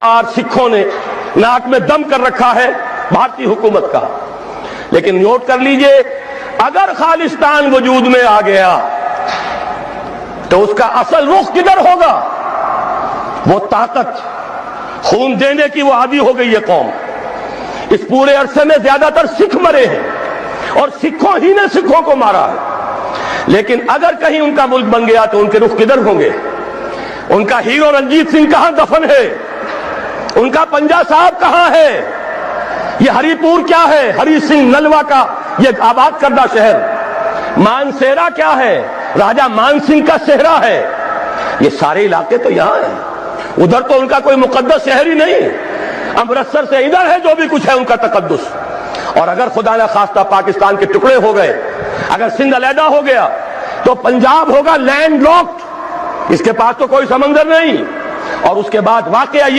اور سکھوں نے ناک میں دم کر رکھا ہے بھارتی حکومت کا. لیکن نوٹ کر لیجئے، اگر خالصتان وجود میں آ گیا تو اس کا اصل رخ کدھر ہوگا؟ وہ طاقت خون دینے کی وہ عادی ہو گئی ہے قوم. اس پورے عرصے میں زیادہ تر سکھ مرے ہیں اور سکھوں ہی نے سکھوں کو مارا ہے. لیکن اگر کہیں ان کا ملک بن گیا تو ان کے رخ کدھر ہوں گے؟ ان کا ہیرو رنجیت سنگھ کہاں دفن ہے؟ ان کا پنجا صاحب کہاں ہے؟ یہ ہری پور کیا ہے؟ ہری سنگھ نلوا کا یہ آباد کردہ شہر. مانسیرا کیا ہے؟ راجہ مان سنگھ کا صحرا ہے. یہ سارے علاقے تو یہاں ہیں. ادھر تو ان کا کوئی مقدس شہر ہی نہیں. امرتسر سے ادھر ہے جو بھی کچھ ہے ان کا تقدس. اور اگر خدا نہ خواستہ پاکستان کے ٹکڑے ہو گئے، اگر سندھ علیحدہ ہو گیا تو پنجاب ہوگا لینڈ لاکڈ. اس کے پاس تو کوئی سمندر نہیں. اور اس کے بعد واقعہ یہ